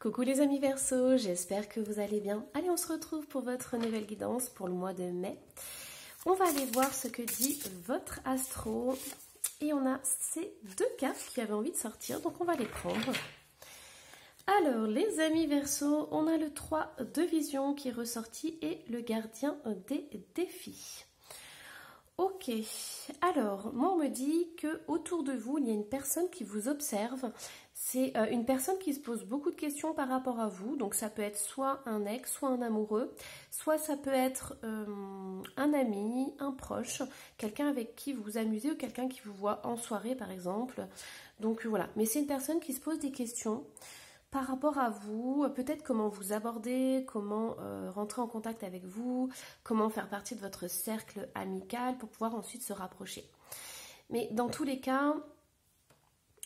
Coucou les amis Verseau, j'espère que vous allez bien. Allez, on se retrouve pour votre nouvelle guidance pour le mois de mai. On va aller voir ce que dit votre astro. Et on a ces deux cartes qui avaient envie de sortir, donc on va les prendre. Alors, les amis Verseau, on a le 3 de vision qui est ressorti et le gardien des défis. Ok, alors, moi on me dit que autour de vous, il y a une personne qui vous observe. C'est une personne qui se pose beaucoup de questions par rapport à vous. Donc ça peut être soit un ex, soit un amoureux, soit ça peut être un ami, un proche, quelqu'un avec qui vous vous amusez ou quelqu'un qui vous voit en soirée par exemple. Donc voilà, mais c'est une personne qui se pose des questions par rapport à vous, peut-être comment vous aborder, comment rentrer en contact avec vous, comment faire partie de votre cercle amical pour pouvoir ensuite se rapprocher. Mais dans tous les cas,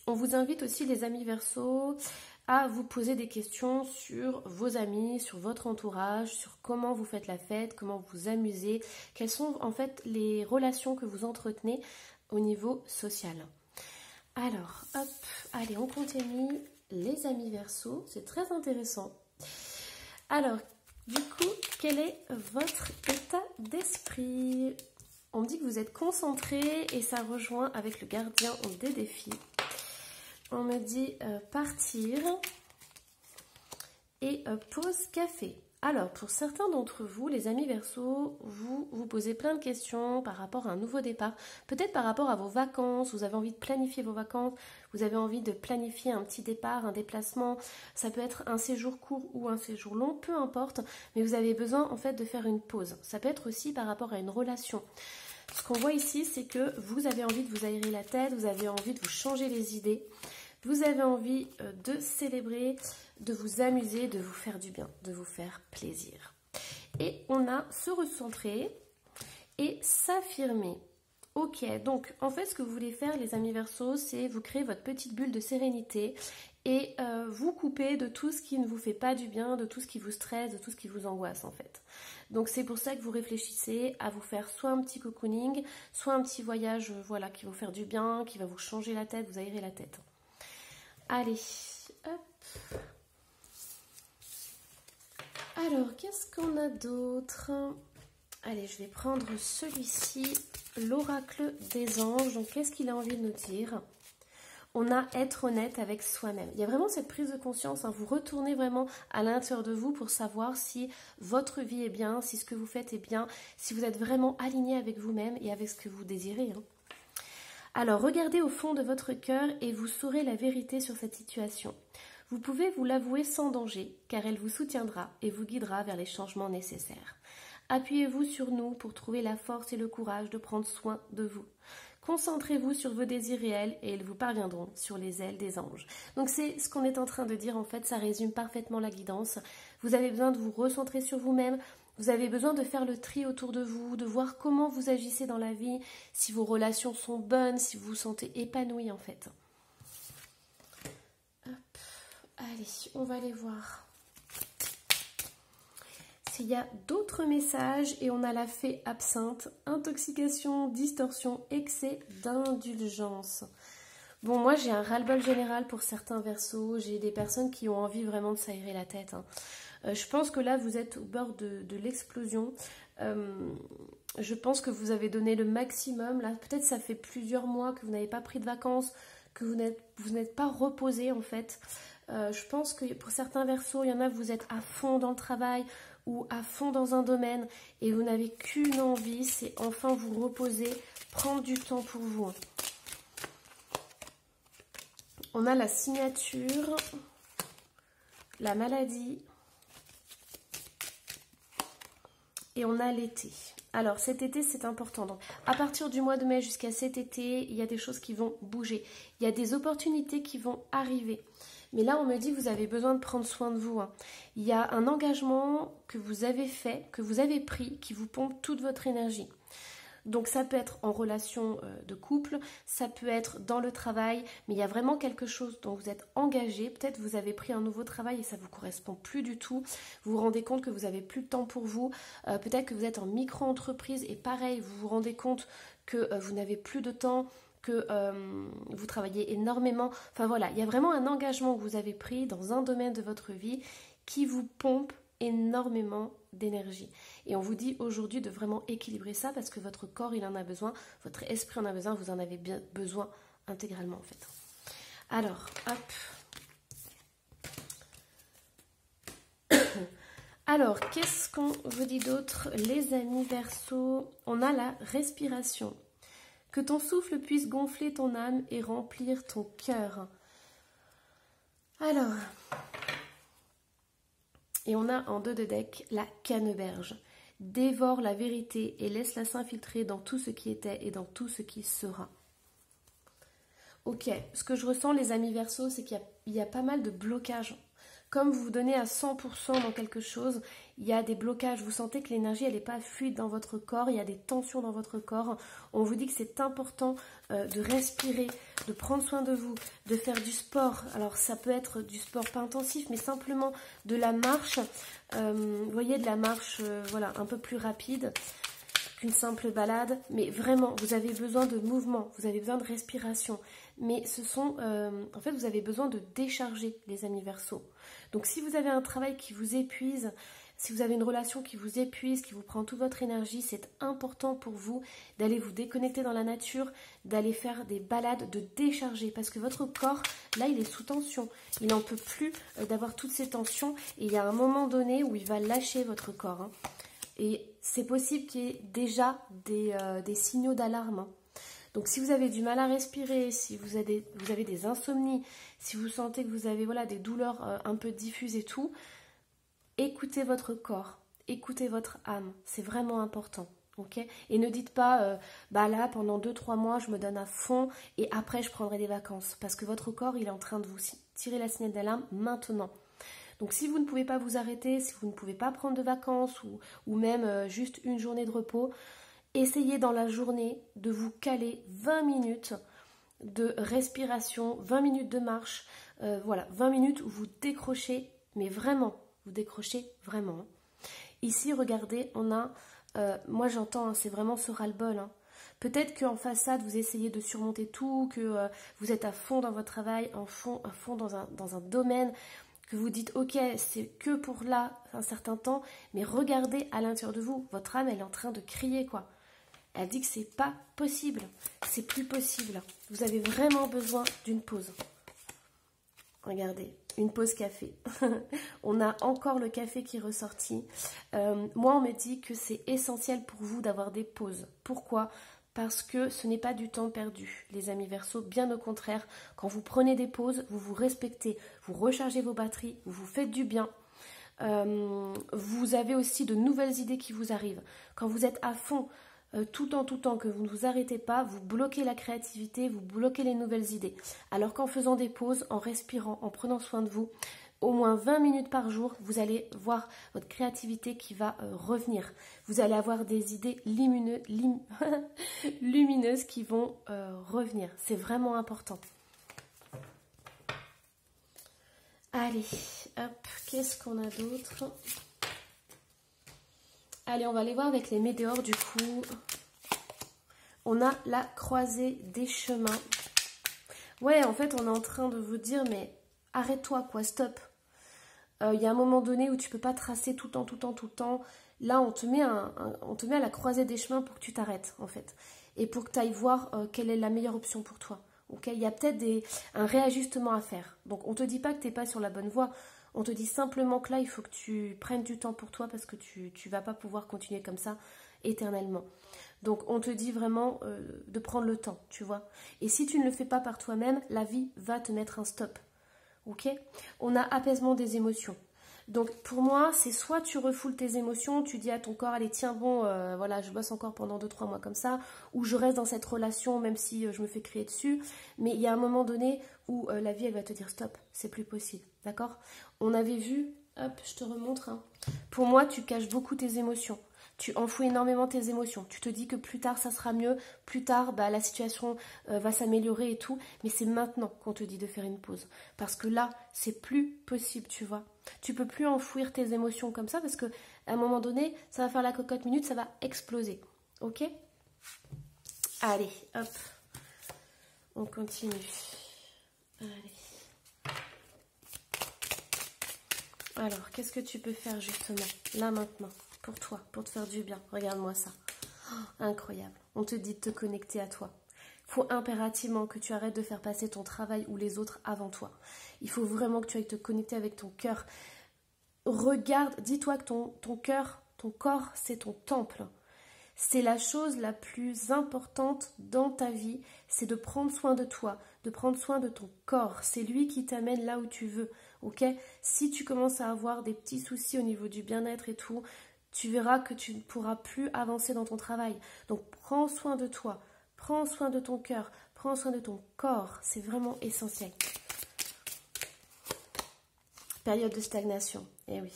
on vous invite aussi les amis Verseau à vous poser des questions sur vos amis, sur votre entourage, sur comment vous faites la fête, comment vous vous amusez, quelles sont en fait les relations que vous entretenez au niveau social. Alors, hop, allez, on continue. Les amis Verseau, c'est très intéressant. Alors, du coup, quel est votre état d'esprit? On me dit que vous êtes concentré et ça rejoint avec le gardien des défis. On me dit partir et pause café. Alors, pour certains d'entre vous, les amis Verseau, vous vous posez plein de questions par rapport à un nouveau départ. Peut-être par rapport à vos vacances, vous avez envie de planifier vos vacances, vous avez envie de planifier un petit départ, un déplacement. Ça peut être un séjour court ou un séjour long, peu importe. Mais vous avez besoin en fait de faire une pause. Ça peut être aussi par rapport à une relation. Ce qu'on voit ici, c'est que vous avez envie de vous aérer la tête, vous avez envie de vous changer les idées. Vous avez envie de célébrer, de vous amuser, de vous faire du bien, de vous faire plaisir. Et on a se recentrer et s'affirmer. Ok, donc en fait ce que vous voulez faire les amis Verseau, c'est vous créer votre petite bulle de sérénité et vous couper de tout ce qui ne vous fait pas du bien, de tout ce qui vous stresse, de tout ce qui vous angoisse en fait. Donc c'est pour ça que vous réfléchissez à vous faire soit un petit cocooning, soit un petit voyage voilà, qui va vous faire du bien, qui va vous changer la tête, vous aérer la tête. Allez, hop. Alors, qu'est-ce qu'on a d'autre? Allez, je vais prendre celui-ci, l'oracle des anges. Donc, qu'est-ce qu'il a envie de nous dire? On a être honnête avec soi-même. Il y a vraiment cette prise de conscience. Hein. Vous retournez vraiment à l'intérieur de vous pour savoir si votre vie est bien, si ce que vous faites est bien, si vous êtes vraiment aligné avec vous-même et avec ce que vous désirez. Hein. Alors, regardez au fond de votre cœur et vous saurez la vérité sur cette situation. Vous pouvez vous l'avouer sans danger, car elle vous soutiendra et vous guidera vers les changements nécessaires. Appuyez-vous sur nous pour trouver la force et le courage de prendre soin de vous. Concentrez-vous sur vos désirs réels et ils vous parviendront sur les ailes des anges. Donc c'est ce qu'on est en train de dire, en fait, ça résume parfaitement la guidance. Vous avez besoin de vous recentrer sur vous-même. Vous avez besoin de faire le tri autour de vous, de voir comment vous agissez dans la vie, si vos relations sont bonnes, si vous vous sentez épanoui en fait. Hop. Allez, on va aller voir s'il y a d'autres messages. Et on a la fée absinthe, intoxication, distorsion, excès d'indulgence. Bon, moi j'ai un ras-le-bol général pour certains Verseaux, j'ai des personnes qui ont envie vraiment de s'aérer la tête. Hein. Je pense que là vous êtes au bord de l'explosion. Je pense que vous avez donné le maximum. Là, peut-être ça fait plusieurs mois que vous n'avez pas pris de vacances, que vous n'êtes pas reposé en fait. Je pense que pour certains Verseaux, il y en a vous êtes à fond dans le travail ou à fond dans un domaine et vous n'avez qu'une envie, c'est enfin vous reposer, prendre du temps pour vous. On a la signature, la maladie et on a l'été. Alors cet été c'est important. Donc, à partir du mois de mai jusqu'à cet été, il y a des choses qui vont bouger. Il y a des opportunités qui vont arriver. Mais là on me dit que vous avez besoin de prendre soin de vous. Hein. Il y a un engagement que vous avez fait, que vous avez pris, qui vous pompe toute votre énergie. Donc ça peut être en relation de couple, ça peut être dans le travail, mais il y a vraiment quelque chose dont vous êtes engagé. Peut-être vous avez pris un nouveau travail et ça ne vous correspond plus du tout. Vous vous rendez compte que vous n'avez plus de temps pour vous. Peut-être que vous êtes en micro-entreprise et pareil, vous vous rendez compte que vous n'avez plus de temps que vous travaillez énormément. Enfin voilà, il y a vraiment un engagement que vous avez pris dans un domaine de votre vie qui vous pompe énormément d'énergie. Et on vous dit aujourd'hui de vraiment équilibrer ça parce que votre corps, il en a besoin, votre esprit en a besoin, vous en avez bien besoin intégralement en fait. Alors, hop. Alors, qu'est-ce qu'on vous dit d'autre, les amis Verseau? On a la respiration. Que ton souffle puisse gonfler ton âme et remplir ton cœur. Alors, et on a en 2 de deck la canneberge. Dévore la vérité et laisse-la s'infiltrer dans tout ce qui était et dans tout ce qui sera. Ok, ce que je ressens les amis Verseau, c'est qu'il y a pas mal de blocages. Comme vous vous donnez à 100% dans quelque chose, il y a des blocages. Vous sentez que l'énergie, elle n'est pas fluide dans votre corps. Il y a des tensions dans votre corps. On vous dit que c'est important de respirer, de prendre soin de vous, de faire du sport. Alors, ça peut être du sport pas intensif, mais simplement de la marche. Vous voyez, de la marche voilà, un peu plus rapide qu'une simple balade. Mais vraiment, vous avez besoin de mouvement. Vous avez besoin de respiration. Mais ce sont... en fait, vous avez besoin de décharger, les amis Verseau. Donc si vous avez un travail qui vous épuise, si vous avez une relation qui vous épuise, qui vous prend toute votre énergie, c'est important pour vous d'aller vous déconnecter dans la nature, d'aller faire des balades, de décharger. Parce que votre corps, là, il est sous tension. Il n'en peut plus d'avoir toutes ces tensions. Et il y a un moment donné où il va lâcher votre corps. Hein. Et c'est possible qu'il y ait déjà des signaux d'alarme. Hein. Donc si vous avez du mal à respirer, si vous avez des insomnies, si vous sentez que vous avez voilà, des douleurs un peu diffuses et tout, écoutez votre corps, écoutez votre âme, c'est vraiment important. Okay, et ne dites pas, bah là pendant 2-3 mois je me donne à fond et après je prendrai des vacances. Parce que votre corps il est en train de vous tirer la signal d'alarme maintenant. Donc si vous ne pouvez pas vous arrêter, si vous ne pouvez pas prendre de vacances ou même juste une journée de repos, essayez dans la journée de vous caler 20 minutes de respiration, 20 minutes de marche, voilà, 20 minutes où vous décrochez, mais vraiment, vous décrochez vraiment. Ici, regardez, on a, moi j'entends, hein, c'est vraiment ce ras-le-bol. Hein. Peut-être qu'en façade, vous essayez de surmonter tout, que vous êtes à fond dans votre travail, à fond dans un domaine, que vous dites, ok, c'est que pour là, un certain temps, mais regardez à l'intérieur de vous, votre âme, elle est en train de crier, quoi. Elle dit que c'est pas possible, c'est plus possible. Vous avez vraiment besoin d'une pause. Regardez, une pause café. On a encore le café qui est ressorti. Moi, on me dit que c'est essentiel pour vous d'avoir des pauses. Pourquoi ? Parce que ce n'est pas du temps perdu, les amis Verseau. Bien au contraire, quand vous prenez des pauses, vous vous respectez, vous rechargez vos batteries, vous vous faites du bien. Vous avez aussi de nouvelles idées qui vous arrivent. Quand vous êtes à fond, tout temps, que vous ne vous arrêtez pas, vous bloquez la créativité, vous bloquez les nouvelles idées. Alors qu'en faisant des pauses, en respirant, en prenant soin de vous, au moins 20 minutes par jour, vous allez voir votre créativité qui va revenir. Vous allez avoir des idées lumineuses qui vont revenir. C'est vraiment important. Allez, hop, qu'est-ce qu'on a d'autre ? Allez, on va aller voir avec les météores du coup. On a la croisée des chemins. Ouais, en fait, on est en train de vous dire, mais arrête-toi, quoi, stop. Il y a un moment donné où tu peux pas tracer tout le temps. Là, on te met à la croisée des chemins pour que tu t'arrêtes, en fait. Et pour que tu ailles voir quelle est la meilleure option pour toi. Okay, il y a peut-être un réajustement à faire. Donc, on ne te dit pas que tu n'es pas sur la bonne voie. On te dit simplement que là, il faut que tu prennes du temps pour toi parce que tu ne vas pas pouvoir continuer comme ça éternellement. Donc, on te dit vraiment de prendre le temps, tu vois. Et si tu ne le fais pas par toi-même, la vie va te mettre un stop. Ok ? On a apaisement des émotions. Donc, pour moi, c'est soit tu refoules tes émotions, tu dis à ton corps, allez, tiens, bon, voilà, je bosse encore pendant 2-3 mois comme ça, ou je reste dans cette relation même si je me fais crier dessus. Mais il y a un moment donné où la vie, elle va te dire stop, c'est plus possible. D'accord ? On avait vu, hop, je te remontre. Hein. Pour moi, tu caches beaucoup tes émotions. Tu enfouis énormément tes émotions. Tu te dis que plus tard, ça sera mieux. Plus tard, bah, la situation va s'améliorer et tout. Mais c'est maintenant qu'on te dit de faire une pause. Parce que là, c'est plus possible, tu vois. Tu peux plus enfouir tes émotions comme ça parce qu'à un moment donné, ça va faire la cocotte minute, ça va exploser. Ok ? Allez, hop. On continue. Allez. Alors, qu'est-ce que tu peux faire justement, là maintenant, pour toi, pour te faire du bien? Regarde-moi ça. Oh, incroyable. On te dit de te connecter à toi. Il faut impérativement que tu arrêtes de faire passer ton travail ou les autres avant toi. Il faut vraiment que tu ailles te connecter avec ton cœur. Regarde, dis-toi que ton cœur, ton corps, c'est ton temple. C'est la chose la plus importante dans ta vie, c'est de prendre soin de toi, de prendre soin de ton corps. C'est lui qui t'amène là où tu veux, ok? Si tu commences à avoir des petits soucis au niveau du bien-être et tout, tu verras que tu ne pourras plus avancer dans ton travail. Donc prends soin de toi, prends soin de ton cœur, prends soin de ton corps, c'est vraiment essentiel. Période de stagnation, eh oui.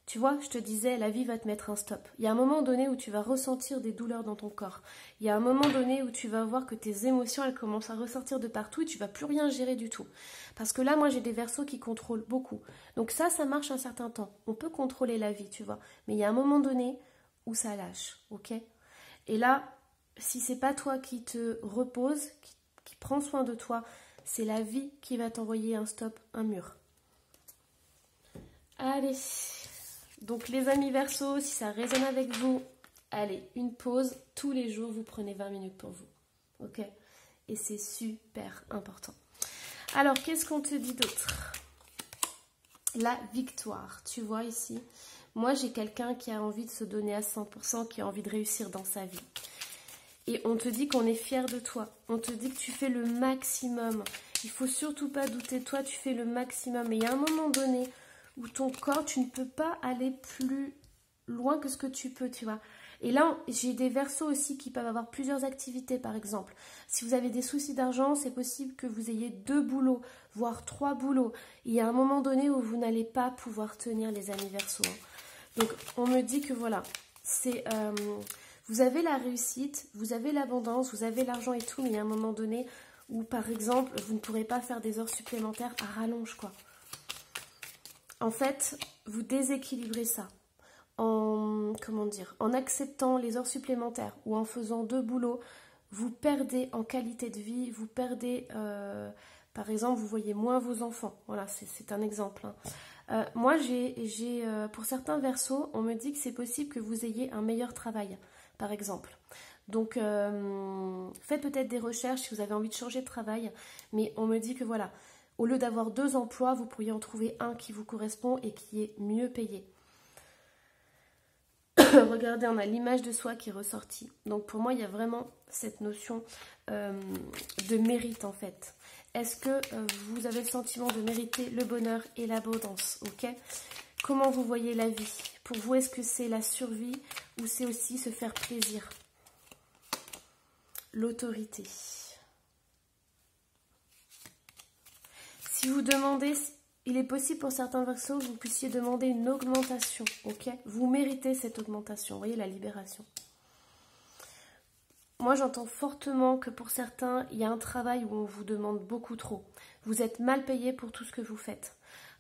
Tu vois, je te disais, la vie va te mettre un stop. Il y a un moment donné où tu vas ressentir des douleurs dans ton corps. Il y a un moment donné où tu vas voir que tes émotions, elles commencent à ressortir de partout et tu vas plus rien gérer du tout. Parce que là, moi, j'ai des Verseaux qui contrôlent beaucoup. Donc ça marche un certain temps. On peut contrôler la vie, tu vois. Mais il y a un moment donné où ça lâche, ok? Et là, si c'est pas toi qui te repose, qui prend soin de toi, c'est la vie qui va t'envoyer un stop, un mur. Allez, donc les amis Verseaux, si ça résonne avec vous, allez, une pause, tous les jours, vous prenez 20 minutes pour vous, ok? Et c'est super important. Alors, qu'est-ce qu'on te dit d'autre? La victoire, tu vois ici, moi j'ai quelqu'un qui a envie de se donner à 100%, qui a envie de réussir dans sa vie. Et on te dit qu'on est fier de toi, on te dit que tu fais le maximum. Il faut surtout pas douter de toi, tu fais le maximum. Et il y a un moment donné où ton corps, tu ne peux pas aller plus loin que ce que tu peux, tu vois. Et là, j'ai des Verseaux aussi qui peuvent avoir plusieurs activités, par exemple. Si vous avez des soucis d'argent, c'est possible que vous ayez 2 boulots, voire 3 boulots. Il y a un moment donné où vous n'allez pas pouvoir tenir, les amis Verseaux. Donc, on me dit que voilà, c'est... vous avez la réussite, vous avez l'abondance, vous avez l'argent et tout, mais il y a un moment donné où, par exemple, vous ne pourrez pas faire des heures supplémentaires à rallonge, quoi. En fait, vous déséquilibrez ça en acceptant les heures supplémentaires ou en faisant 2 boulots. Vous perdez en qualité de vie, vous perdez, par exemple, vous voyez moins vos enfants. Voilà, c'est un exemple. Hein. Moi, pour certains Verseaux, on me dit que c'est possible que vous ayez un meilleur travail, par exemple. Donc, faites peut-être des recherches si vous avez envie de changer de travail, mais on me dit que voilà, au lieu d'avoir 2 emplois, vous pourriez en trouver un qui vous correspond et qui est mieux payé. Regardez, on a l'image de soi qui est ressortie. Donc pour moi, il y a vraiment cette notion de mérite en fait. Est-ce que vous avez le sentiment de mériter le bonheur et l'abondance, ok? Comment vous voyez la vie? Pour vous, est-ce que c'est la survie ou c'est aussi se faire plaisir? L'autorité. Si vous demandez, il est possible pour certains Verseaux que vous puissiez demander une augmentation, ok? Vous méritez cette augmentation, vous voyez la libération. Moi, j'entends fortement que pour certains, il y a un travail où on vous demande beaucoup trop. Vous êtes mal payé pour tout ce que vous faites.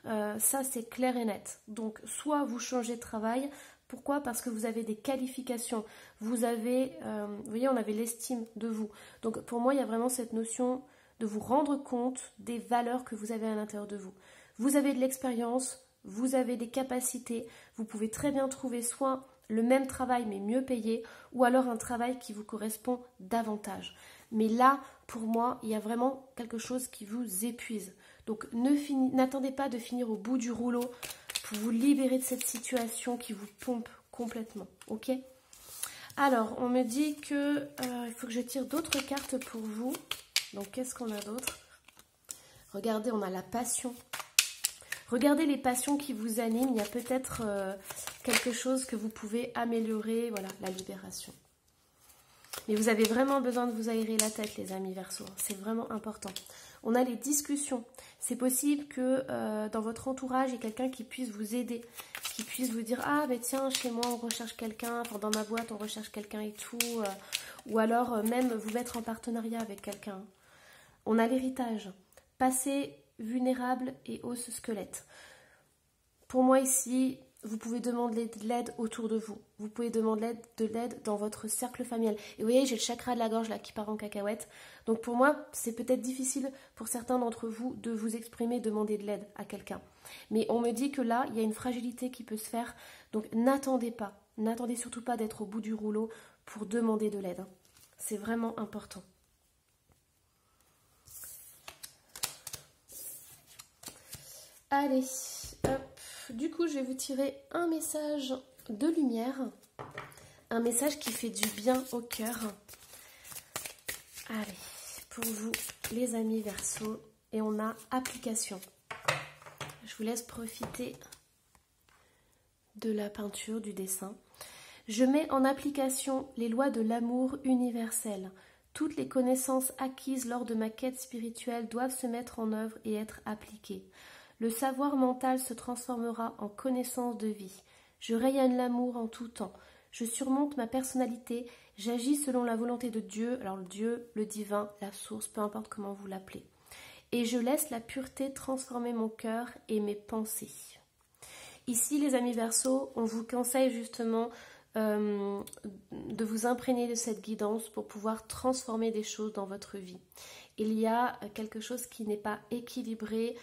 Ça, c'est clair et net. Donc, soit vous changez de travail. Pourquoi? Parce que vous avez des qualifications. Vous avez, vous voyez, on avait l'estime de vous. Donc, pour moi, il y a vraiment cette notion de vous rendre compte des valeurs que vous avez à l'intérieur de vous. Vous avez de l'expérience, vous avez des capacités, vous pouvez très bien trouver soit le même travail mais mieux payé, ou alors un travail qui vous correspond davantage. Mais là, pour moi, il y a vraiment quelque chose qui vous épuise. Donc n'attendez pas de finir au bout du rouleau pour vous libérer de cette situation qui vous pompe complètement, ok? Alors, on me dit que il faut que je tire d'autres cartes pour vous. Donc, qu'est-ce qu'on a d'autre? Regardez, on a la passion. Regardez les passions qui vous animent. Il y a peut-être quelque chose que vous pouvez améliorer. Voilà, la libération. Mais vous avez vraiment besoin de vous aérer la tête, les amis Verseaux. C'est vraiment important. On a les discussions. C'est possible que dans votre entourage, il y ait quelqu'un qui puisse vous aider. Qui puisse vous dire, ah ben tiens, chez moi on recherche quelqu'un. Enfin, dans ma boîte on recherche quelqu'un et tout. Ou alors même vous mettre en partenariat avec quelqu'un. On a l'héritage. Passé, vulnérable et os squelette. Pour moi ici, vous pouvez demander de l'aide autour de vous. Vous pouvez demander de l'aide dans votre cercle familial. Et vous voyez, j'ai le chakra de la gorge là qui part en cacahuète. Donc pour moi, c'est peut-être difficile pour certains d'entre vous de vous exprimer, demander de l'aide à quelqu'un. Mais on me dit que là, il y a une fragilité qui peut se faire. Donc n'attendez pas. N'attendez surtout pas d'être au bout du rouleau pour demander de l'aide. C'est vraiment important. Allez, hop. Du coup, je vais vous tirer un message de lumière. Un message qui fait du bien au cœur. Allez, pour vous, les amis Verseau. Et on a application. Je vous laisse profiter de la peinture, du dessin. Je mets en application les lois de l'amour universel. Toutes les connaissances acquises lors de ma quête spirituelle doivent se mettre en œuvre et être appliquées. Le savoir mental se transformera en connaissance de vie. Je rayonne l'amour en tout temps. Je surmonte ma personnalité. J'agis selon la volonté de Dieu. Alors le Dieu, le divin, la source, peu importe comment vous l'appelez. Et je laisse la pureté transformer mon cœur et mes pensées. Ici, les amis Verseau, on vous conseille justement de vous imprégner de cette guidance pour pouvoir transformer des choses dans votre vie. Il y a quelque chose qui n'est pas équilibré.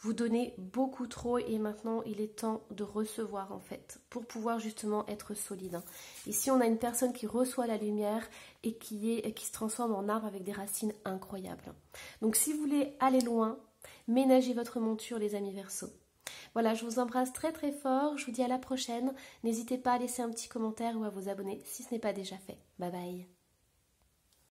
Vous donnez beaucoup trop et maintenant il est temps de recevoir en fait pour pouvoir justement être solide. Ici on a une personne qui reçoit la lumière et qui se transforme en arbre avec des racines incroyables. Donc si vous voulez aller loin, ménagez votre monture les amis Verseau. Voilà, je vous embrasse très très fort, je vous dis à la prochaine. N'hésitez pas à laisser un petit commentaire ou à vous abonner si ce n'est pas déjà fait. Bye bye.